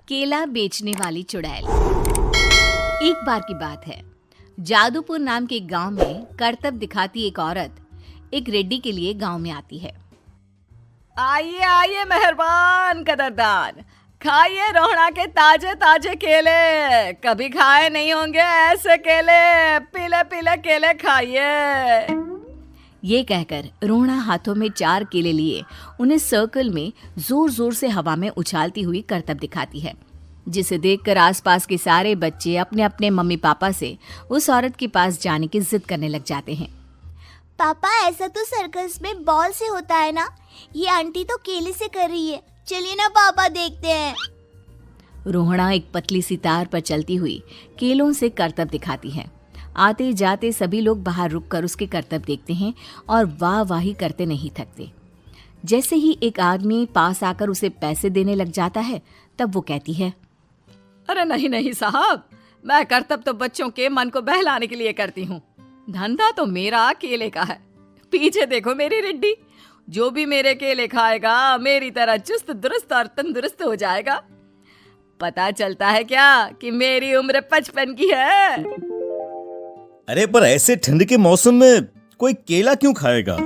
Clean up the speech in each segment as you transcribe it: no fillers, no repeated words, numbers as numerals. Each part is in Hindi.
केला बेचने वाली चुड़ैल। एक बार की बात है, जादूपुर नाम के एक गांव में करतब दिखाती एक औरत एक रेड्डी के लिए गांव में आती है। आइए आइए मेहरबान कदरदान, खाइए रोहड़ा के ताजे ताजे केले। कभी खाए नहीं होंगे ऐसे केले, पीले पीले केले खाइए। ये कहकर रोहड़ा हाथों में 4 केले लिए उन्हें सर्कल में जोर जोर से हवा में उछालती हुई करतब दिखाती है, जिसे देखकर आसपास के सारे बच्चे अपने अपने मम्मी पापा से उस औरत के पास जाने की जिद करने लग जाते हैं। पापा, ऐसा तो सर्कस में बॉल से होता है ना, ये आंटी तो केले से कर रही है। चलिए ना पापा, देखते हैं। रोहड़ा एक पतली सी तार पर चलती हुई केलों से करतब दिखाती है। आते जाते सभी लोग बाहर रुककर उसके करतब देखते हैं और वाह वाही करते नहीं थकते। जैसे ही एक आदमी पास आकर उसे पैसे देने लग जाता है, तब वो कहती है, अरे नहीं नहीं साहब, मैं करतब तो बच्चों के मन को बहलाने के लिए करती हूँ। धंधा तो मेरा केले का है। पीछे देखो मेरी रिड्डी, जो भी मेरे केले खाएगा मेरी तरह चुस्त दुरुस्त और तंदुरुस्त हो जाएगा। पता चलता है क्या कि मेरी उम्र 55 की है। अरे पर ऐसे ठंड के मौसम में कोई केला क्यों खाएगा?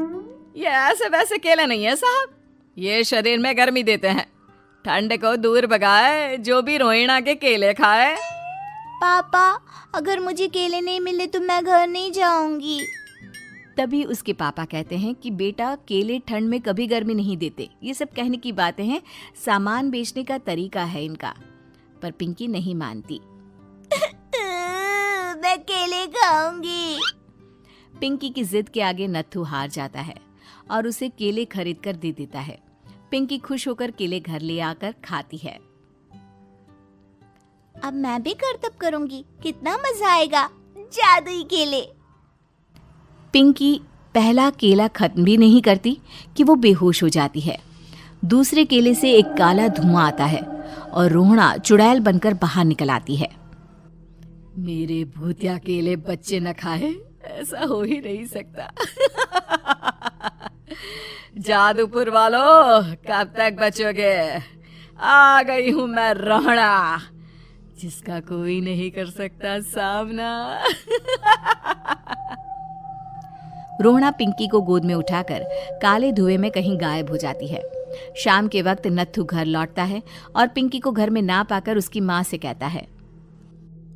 ये ऐसे वैसे केले नहीं है साहब, ये शरीर में गर्मी देते हैं। ठंड को दूर भगाए जो भी रोहिणा के केले खाए। पापा, अगर मुझे केले नहीं मिले तो मैं घर नहीं जाऊंगी। तभी उसके पापा कहते हैं कि बेटा, केले ठंड में कभी गर्मी नहीं देते। ये सब कहने की बातें हैं, सामान बेचने का तरीका है इनका। पर पिंकी नहीं मानती। मैं केले खाऊंगी। पिंकी की जिद के आगे नत्थू हार जाता है और उसे केले खरीद कर दे देता है। पिंकी खुश होकर केले घर ले आकर खाती है। अब मैं भी करतब करूंगी, कितना मजा आएगा। जादुई केले। पिंकी पहला केला खत्म भी नहीं करती कि वो बेहोश हो जाती है। दूसरे केले से एक काला धुआं आता है और रोहड़ा चुड़ैल बनकर बाहर निकल आती है। मेरे भूतिया केले बच्चे न खाए, ऐसा हो ही नहीं सकता। जादूपुर वालों, कब तक बचोगे? आ गई हूं मैं रोहड़ा, जिसका कोई नहीं कर सकता सामना। रोहड़ा पिंकी को गोद में उठाकर काले धुएं में कहीं गायब हो जाती है। शाम के वक्त नत्थू घर लौटता है और पिंकी को घर में ना पाकर उसकी माँ से कहता है,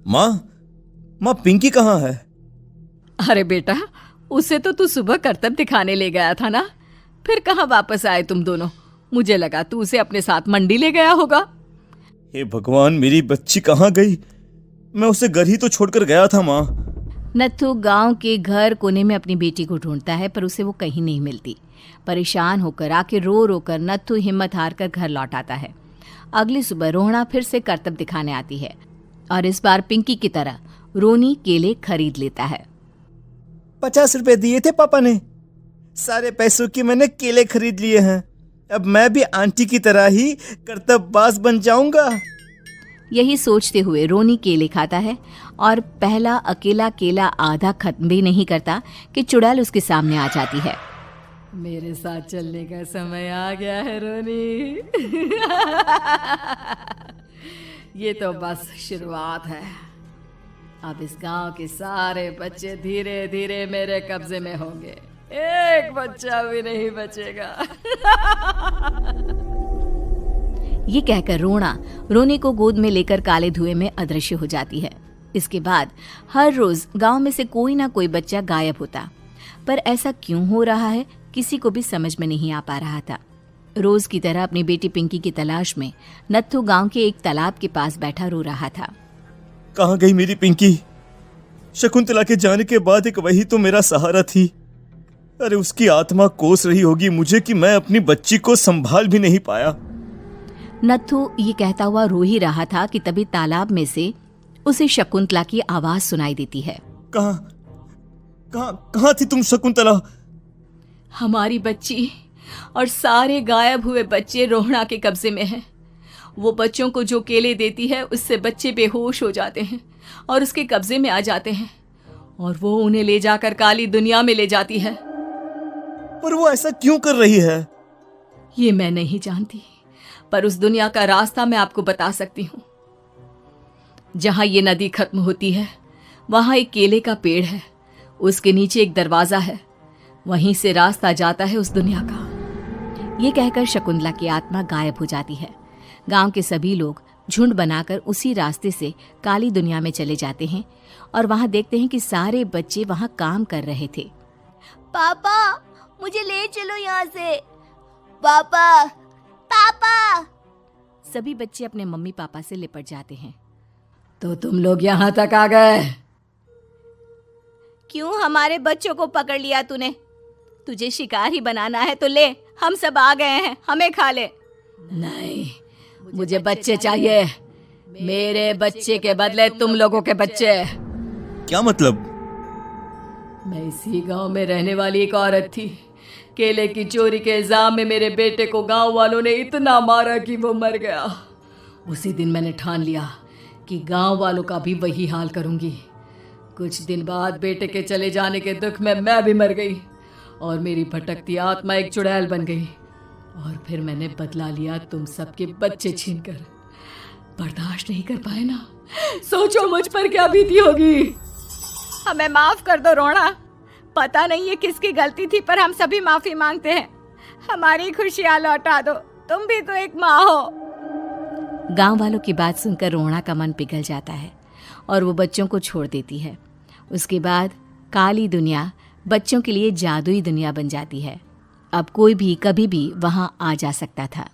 माँ पिंकी कहाँ है? अरे बेटा, उसे तो तू सुबह करतब दिखाने ले गया था ना, फिर कहाँ वापस आए तुम दोनों? मुझे लगा तू उसे अपने साथ मंडी ले गया होगा। हे भगवान, मेरी बच्ची कहाँ गई? मैं उसे घर ही तो छोड़कर गया था माँ। नत्थू गांव के घर कोने में अपनी बेटी को ढूंढता है, पर उसे वो कहीं नहीं मिलती। परेशान होकर आखिर रो रो कर नत्थू हिम्मत हार कर घर लौट आता है। अगली सुबह रोहड़ा फिर से करतब दिखाने आती है और इस बार पिंकी की तरह रोनी केले खरीद लेता है। 50 रुपए दिए थे पापा ने, सारे पैसों की मैंने केले खरीद लिए हैं। अब मैं भी आंटी की तरह ही करतबबाज बन जाऊंगा। यही सोचते हुए रोनी केले खाता है और पहला अकेला केला आधा खत्म भी नहीं करता कि चुड़ैल उसके सामने आ जाती है। मेरे साथ चलने का समय आ गया है रोनी। ये तो बस शुरुआत है। अब इस गांव के सारे बच्चे धीरे धीरे मेरे कब्जे में होंगे, एक बच्चा भी नहीं बचेगा। ये कहकर रोना रोनी को गोद में लेकर काले धुएं में अदृश्य हो जाती है। इसके बाद हर रोज गांव में से कोई ना कोई बच्चा गायब होता, पर ऐसा क्यों हो रहा है किसी को भी समझ में नहीं आ पा रहा था। रोज की तरह अपनी बेटी पिंकी की तलाश में नत्थू गांव के एक तालाब के पास बैठा रो रहा था। कहाँ गई मेरी पिंकी? शकुंतला के जाने के बाद एक वही तो मेरा सहारा थी। अरे उसकी आत्मा कोस रही होगी मुझे कि मैं अपनी बच्ची को संभाल भी नहीं पाया। नत्थू ये कहता हुआ रो ही रहा था कि तभी तालाब में से उसे शकुंतला की आवाज सुनाई देती है। कहाँ थी तुम शकुंतला? हमारी बच्ची और सारे गायब हुए बच्चे रोहड़ा के कब्जे में हैं। वो बच्चों को जो केले देती है उससे बच्चे बेहोश हो जाते हैं और उसके कब्जे में आ जाते हैं और वो उन्हें ले जाकर काली दुनिया में ले जाती है। पर वो ऐसा क्यों कर रही है? ये मैं नहीं जानती, पर उस दुनिया का रास्ता मैं आपको बता सकती हूँ। जहां ये नदी खत्म होती है वहां एक केले का पेड़ है, उसके नीचे एक दरवाजा है, वहीं से रास्ता जाता है उस दुनिया का। ये कहकर शकुंतला की आत्मा गायब हो जाती है। गांव के सभी लोग झुंड बनाकर उसी रास्ते से काली दुनिया में चले जाते हैं और वहां देखते हैं कि सारे बच्चे वहां काम कर रहे थे। पापा मुझे ले चलो यहाँ से। पापा पापा। सभी बच्चे अपने मम्मी पापा से लिपट जाते हैं। तो तुम लोग यहाँ तक आ गए? क्यों हमारे बच्चों को पकड़ लिया तूने? तुझे शिकार ही बनाना है तो ले, हम सब आ गए हैं, हमें खा ले। नहीं, मुझे बच्चे चाहिए। मेरे बच्चे के बदले तुम लोगों के बच्चे। क्या मतलब? मैं इसी गांव में रहने वाली एक औरत थी। केले की चोरी के इल्जाम में मेरे बेटे को गांव वालों ने इतना मारा कि वो मर गया। उसी दिन मैंने ठान लिया कि गांव वालों का भी वही हाल करूंगी। कुछ दिन बाद बेटे के चले जाने के दुख में मैं भी मर गई और मेरी भटकती आत्मा एक चुड़ैल बन गई। और फिर मैंने बदला लिया तुम सबके बच्चे छीनकर। बर्दाश्त नहीं कर पाए ना? सोचो मुझ पर क्या बीती होगी। हमें माफ कर दो रोना। पता नहीं ये किसकी गलती थी, पर हम सभी माफी मांगते हैं। हमारी खुशियां लौटा दो, तुम भी तो एक माँ हो। गांव वालों की बात सुनकर रोना का मन पिघल जाता है और वो बच्चों को छोड़ देती है। उसके बाद काली दुनिया बच्चों के लिए जादुई दुनिया बन जाती है। अब कोई भी कभी भी वहां आ जा सकता था।